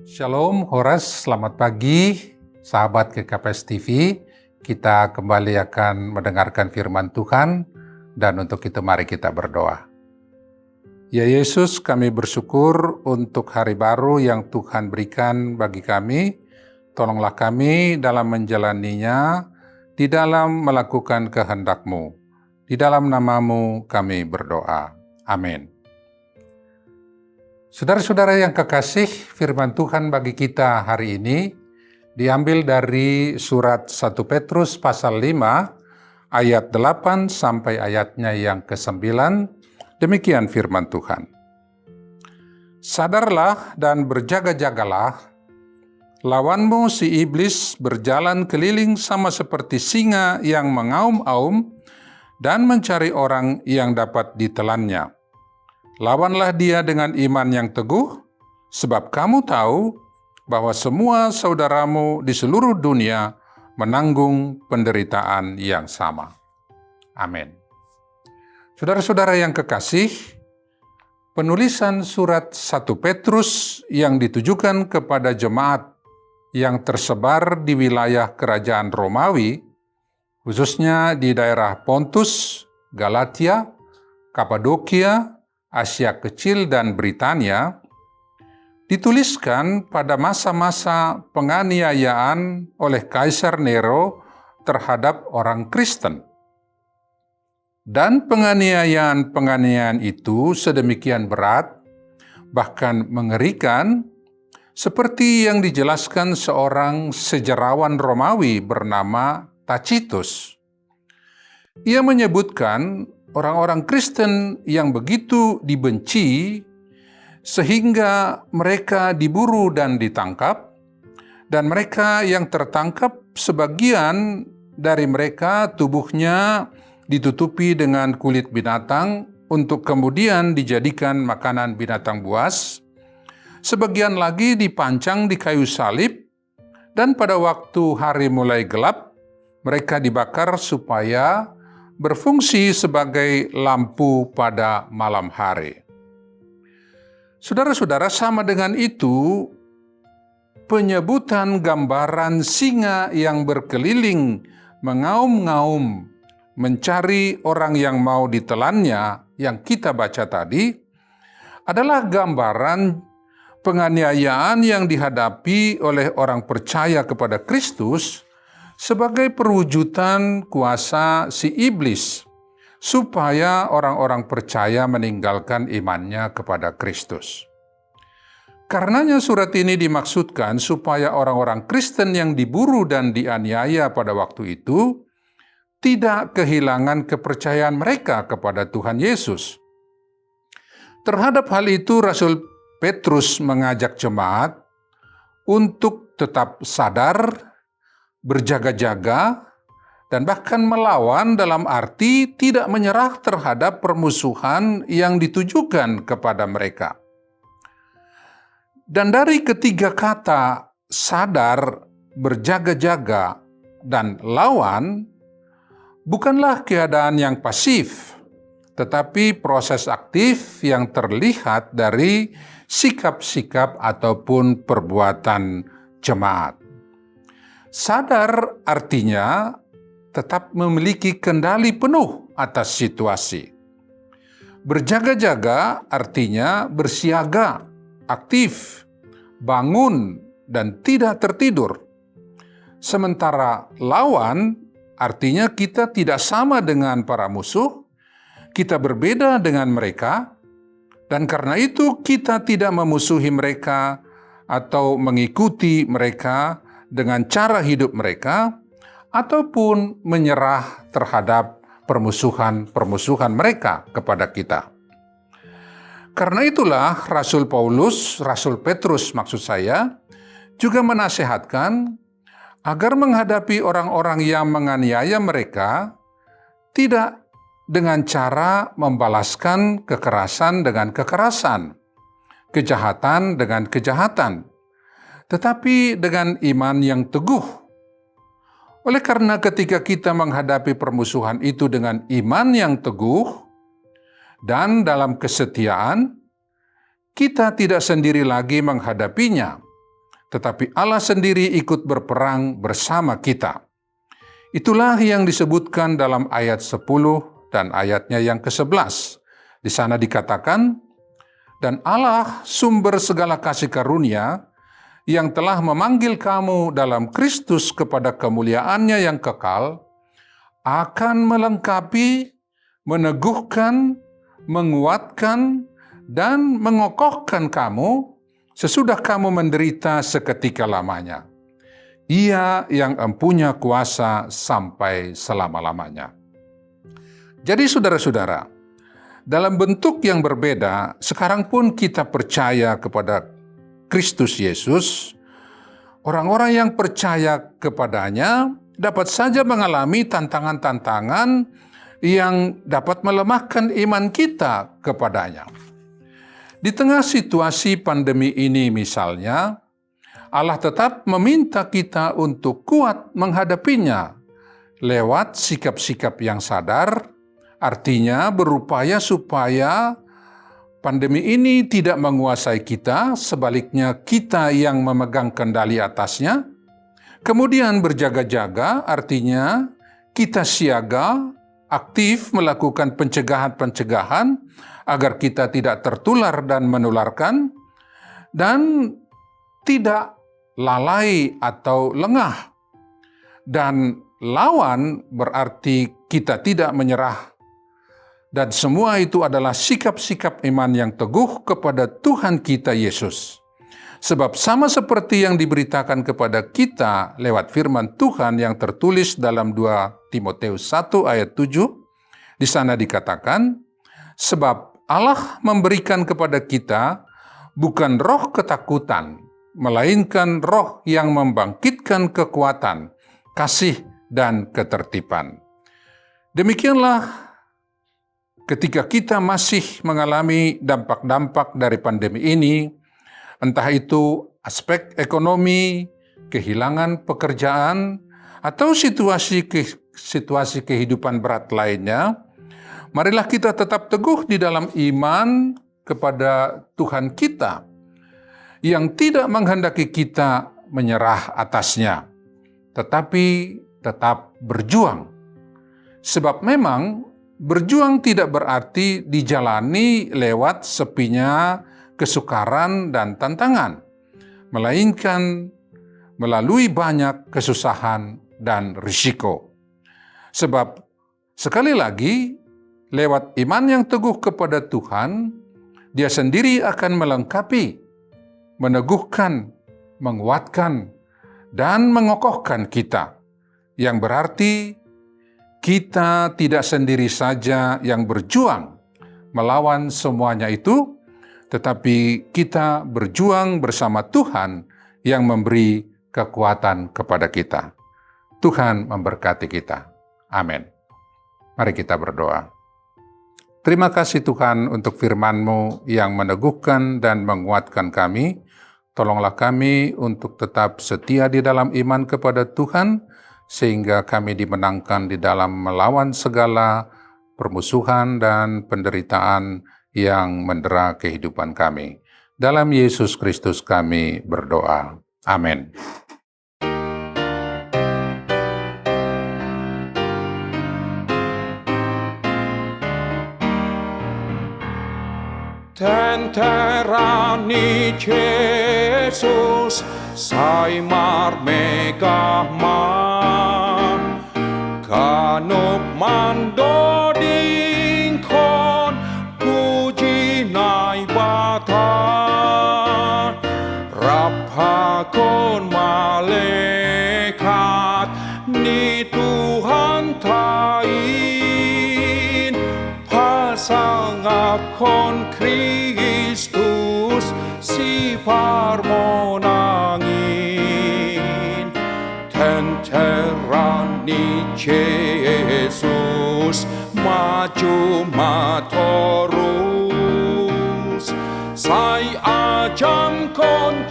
Shalom, Horas, selamat pagi, sahabat GKPS TV. Kita kembali akan mendengarkan firman Tuhan, dan untuk itu mari kita berdoa. Ya Yesus, kami bersyukur untuk hari baru yang Tuhan berikan bagi kami. Tolonglah kami dalam menjalaninya, di dalam melakukan kehendak-Mu. Di dalam nama-Mu kami berdoa. Amin. Saudara-saudara yang kekasih, firman Tuhan bagi kita hari ini diambil dari surat 1 Petrus pasal 5 ayat 8 sampai ayatnya yang ke-9. Demikian firman Tuhan. Sadarlah dan berjaga-jagalah, lawanmu si iblis berjalan keliling sama seperti singa yang mengaum-aum dan mencari orang yang dapat ditelannya. Lawanlah dia dengan iman yang teguh, sebab kamu tahu bahwa semua saudaramu di seluruh dunia menanggung penderitaan yang sama. Amin. Saudara-saudara yang kekasih, penulisan surat 1 Petrus yang ditujukan kepada jemaat yang tersebar di wilayah kerajaan Romawi, khususnya di daerah Pontus, Galatia, Kapadokia, Asia Kecil dan Britania, dituliskan pada masa-masa penganiayaan oleh Kaisar Nero terhadap orang Kristen. Dan penganiayaan itu sedemikian berat, bahkan mengerikan, seperti yang dijelaskan seorang sejarawan Romawi bernama Tacitus. Ia menyebutkan orang-orang Kristen yang begitu dibenci sehingga mereka diburu dan ditangkap, dan mereka yang tertangkap sebagian dari mereka tubuhnya ditutupi dengan kulit binatang untuk kemudian dijadikan makanan binatang buas, sebagian lagi dipancang di kayu salib, dan pada waktu hari mulai gelap mereka dibakar supaya berfungsi sebagai lampu pada malam hari. Saudara-saudara, sama dengan itu, penyebutan gambaran singa yang berkeliling mengaum-ngaum mencari orang yang mau ditelannya yang kita baca tadi adalah gambaran penganiayaan yang dihadapi oleh orang percaya kepada Kristus sebagai perwujudan kuasa si iblis, supaya orang-orang percaya meninggalkan imannya kepada Kristus. Karenanya surat ini dimaksudkan supaya orang-orang Kristen yang diburu dan dianiaya pada waktu itu tidak kehilangan kepercayaan mereka kepada Tuhan Yesus. Terhadap hal itu, Rasul Petrus mengajak jemaat untuk tetap sadar, berjaga-jaga, dan bahkan melawan dalam arti tidak menyerah terhadap permusuhan yang ditujukan kepada mereka. Dan dari ketiga kata sadar, berjaga-jaga, dan lawan, bukanlah keadaan yang pasif, tetapi proses aktif yang terlihat dari sikap-sikap ataupun perbuatan jemaat. Sadar artinya tetap memiliki kendali penuh atas situasi. Berjaga-jaga artinya bersiaga, aktif, bangun, dan tidak tertidur. Sementara lawan artinya kita tidak sama dengan para musuh, kita berbeda dengan mereka, dan karena itu kita tidak memusuhi mereka atau mengikuti mereka dengan cara hidup mereka, ataupun menyerah terhadap permusuhan mereka kepada kita. Karena itulah Rasul Petrus maksud saya, juga menasihatkan agar menghadapi orang-orang yang menganiaya mereka, tidak dengan cara membalaskan kekerasan dengan kekerasan, kejahatan dengan kejahatan, tetapi dengan iman yang teguh. Oleh karena ketika kita menghadapi permusuhan itu dengan iman yang teguh dan dalam kesetiaan, kita tidak sendiri lagi menghadapinya, tetapi Allah sendiri ikut berperang bersama kita. Itulah yang disebutkan dalam ayat 10 dan ayatnya yang ke-11. Di sana dikatakan, "Dan Allah sumber segala kasih karunia, yang telah memanggil kamu dalam Kristus kepada kemuliaan-Nya yang kekal, akan melengkapi, meneguhkan, menguatkan, dan mengokohkan kamu sesudah kamu menderita seketika lamanya. Ia yang empunya kuasa sampai selama-lamanya." Jadi saudara-saudara, dalam bentuk yang berbeda, sekarang pun kita percaya kepada Kristus Yesus. Orang-orang yang percaya kepadanya dapat saja mengalami tantangan-tantangan yang dapat melemahkan iman kita kepadanya. Di tengah situasi pandemi ini misalnya, Allah tetap meminta kita untuk kuat menghadapinya lewat sikap-sikap yang sadar, artinya berupaya supaya pandemi ini tidak menguasai kita, sebaliknya kita yang memegang kendali atasnya. Kemudian berjaga-jaga, artinya kita siaga, aktif melakukan pencegahan-pencegahan agar kita tidak tertular dan menularkan, dan tidak lalai atau lengah. Dan lawan berarti kita tidak menyerah. Dan semua itu adalah sikap-sikap iman yang teguh kepada Tuhan kita Yesus. Sebab sama seperti yang diberitakan kepada kita lewat firman Tuhan yang tertulis dalam 2 Timotius 1 ayat 7, di sana dikatakan, "Sebab Allah memberikan kepada kita bukan roh ketakutan, melainkan roh yang membangkitkan kekuatan, kasih, dan ketertiban." Demikianlah ketika kita masih mengalami dampak-dampak dari pandemi ini, entah itu aspek ekonomi, kehilangan pekerjaan, atau situasi kehidupan berat lainnya, marilah kita tetap teguh di dalam iman kepada Tuhan kita, yang tidak menghendaki kita menyerah atasnya, tetapi tetap berjuang. Sebab memang berjuang tidak berarti dijalani lewat sepinya kesukaran dan tantangan, melainkan melalui banyak kesusahan dan risiko. Sebab sekali lagi, lewat iman yang teguh kepada Tuhan, Dia sendiri akan melengkapi, meneguhkan, menguatkan, dan mengokohkan kita, yang berarti kita tidak sendiri saja yang berjuang melawan semuanya itu, tetapi kita berjuang bersama Tuhan yang memberi kekuatan kepada kita. Tuhan memberkati kita. Amin. Mari kita berdoa. Terima kasih Tuhan untuk firman-Mu yang meneguhkan dan menguatkan kami. Tolonglah kami untuk tetap setia di dalam iman kepada Tuhan, sehingga kami dimenangkan di dalam melawan segala permusuhan dan penderitaan yang mendera kehidupan kami. Dalam Yesus Kristus kami berdoa. Amin. Tenterani Jesus, sai mar megah man, kanuk mando dingkon, puji nai batan, rapakon malaikat, ni Tuhan tain, pasangap kon Kristus si parmonangin, tenterani Jesus maju matorus, sai ajam kon